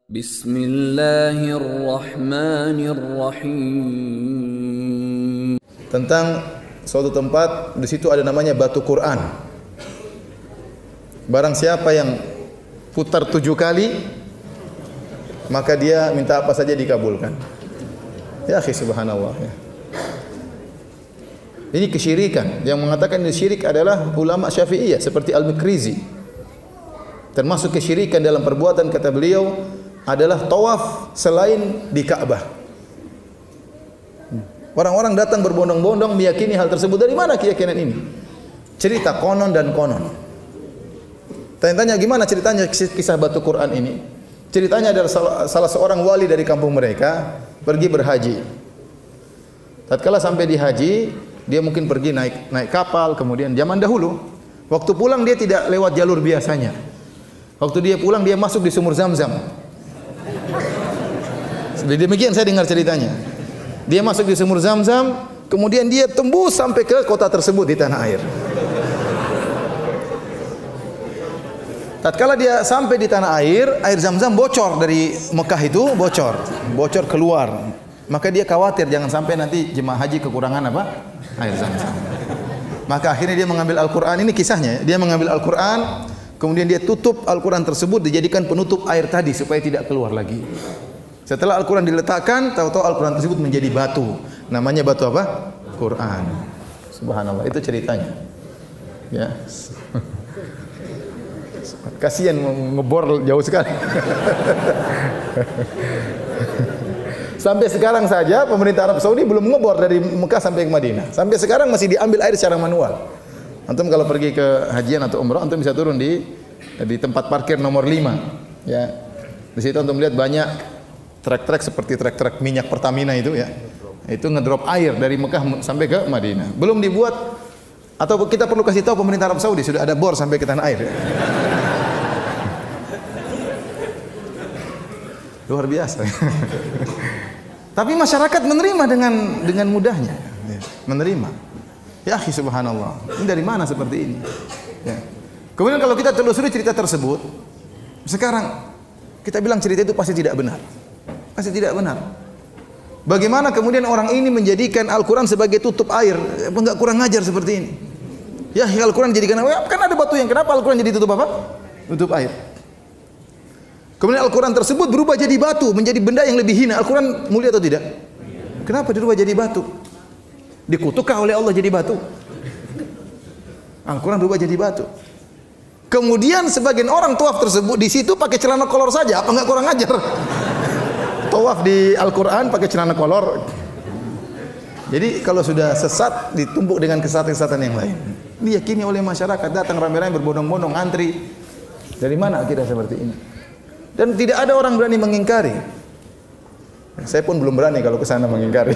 Bismillahirrahmanirrahim. Tentang suatu tempat, di situ ada namanya batu Quran. Barang siapa yang putar 7 kali, maka dia minta apa saja dikabulkan. Ya akhi, subhanallah ya. Ini kesyirikan. Yang mengatakan ini syirik adalah ulama Syafi'iyah seperti Al-Mikrizi. Termasuk kesyirikan dalam perbuatan, kata beliau, adalah tawaf selain di Ka'bah. Orang-orang datang berbondong-bondong meyakini hal tersebut. Dari mana keyakinan ini? Cerita konon dan konon. Tanya-tanya gimana ceritanya kisah batu Quran ini? Ceritanya adalah salah seorang wali dari kampung mereka pergi berhaji. Tatkala sampai di haji, dia mungkin pergi naik kapal, kemudian zaman dahulu waktu pulang dia tidak lewat jalur biasanya. Waktu dia pulang dia masuk di sumur Zam-Zam. Demikian saya dengar ceritanya. Dia masuk di sumur Zam-Zam, kemudian dia tembus sampai ke kota tersebut di tanah air. Tatkala dia sampai di tanah air Zam-Zam bocor dari Mekah itu, bocor keluar. Maka dia khawatir jangan sampai nanti jemaah haji kekurangan apa? Air Zam-Zam. Maka akhirnya dia mengambil Al-Qur'an, ini kisahnya. Dia mengambil Al-Qur'an, kemudian dia tutup Al-Qur'an tersebut, dijadikan penutup air tadi supaya tidak keluar lagi. Setelah Al-Qur'an diletakkan, tahu-tahu Al-Qur'an tersebut menjadi batu. Namanya batu apa? Quran. Subhanallah, itu ceritanya. Ya. Kasihan ngebor jauh sekali. Sampai sekarang saja pemerintah Arab Saudi belum ngebor dari Mekah sampai ke Madinah. Sampai sekarang masih diambil air secara manual. Antum kalau pergi ke hajian atau umrah, antum bisa turun di tempat parkir nomor 5. Ya. Di situ antum lihat banyak trek-trek seperti trek-trek minyak Pertamina itu ya. Itu ngedrop air dari Mekah sampai ke Madinah. Belum dibuat, atau kita perlu kasih tahu pemerintah Arab Saudi sudah ada bor sampai ke tanah air ya. Luar biasa. Tapi masyarakat menerima dengan mudahnya. Menerima. Ya akhi, subhanallah. Ini dari mana seperti ini? Ya. Kemudian kalau kita telusuri cerita tersebut, sekarang kita bilang cerita itu pasti tidak benar. Pasti tidak benar. Bagaimana kemudian orang ini menjadikan Al-Quran sebagai tutup air? Enggak kurang ajar seperti ini. Ya, Al-Quran dijadikan, kan ada batu yang, kenapa Al-Quran jadi tutup apa? Tutup air. Kemudian Al-Quran tersebut berubah jadi batu, menjadi benda yang lebih hina. Al-Quran mulia atau tidak? Kenapa dirubah jadi batu? Dikutukkah oleh Allah jadi batu? Al-Quran berubah jadi batu. Kemudian sebagian orang tawaf tersebut di situ pakai celana kolor saja, apa enggak kurang ajar? Tawaf di Al-Quran pakai celana kolor. Jadi kalau sudah sesat ditumpuk dengan kesesatan-kesesatan yang lain. Diyakini oleh masyarakat, datang ramai-ramai berbondong-bondong antri. Dari mana akidah seperti ini? Dan tidak ada orang berani mengingkari. Saya pun belum berani kalau ke sana mengingkari.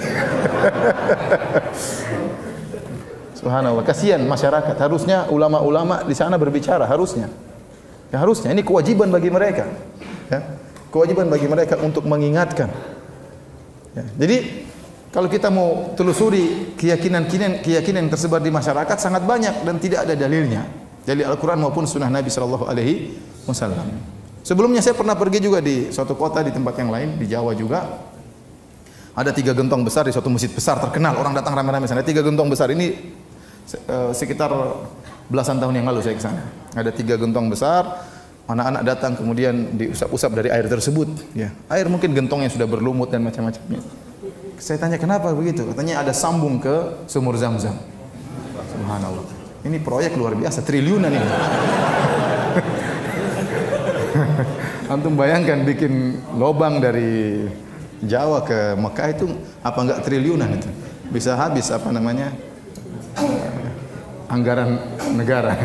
Subhanallah, kasihan masyarakat. Harusnya ulama-ulama di sana berbicara, harusnya. Ya, harusnya ini kewajiban bagi mereka. Ya, kewajiban bagi mereka untuk mengingatkan. Ya, jadi kalau kita mau telusuri keyakinan yang tersebar di masyarakat sangat banyak dan tidak ada dalilnya dari Al-Quran maupun Sunnah Nabi Sallallahu Alaihi Wasallam. Sebelumnya saya pernah pergi juga di suatu kota di tempat yang lain di Jawa juga. Ada 3 gentong besar di suatu masjid besar terkenal, orang datang ramai-ramai sana. 3 gentong besar ini sekitar belasan tahun yang lalu saya ke sana. Ada 3 gentong besar, anak-anak datang kemudian diusap-usap dari air tersebut. Ya, air mungkin gentong yang sudah berlumut dan macam-macamnya. Saya tanya kenapa begitu? Katanya ada sambung ke sumur Zam-Zam. Subhanallah. Ini proyek luar biasa, triliunan ini. Antum bayangkan bikin lobang dari Jawa ke Mekah itu apa enggak triliunan itu? Bisa habis apa namanya? Anggaran negara.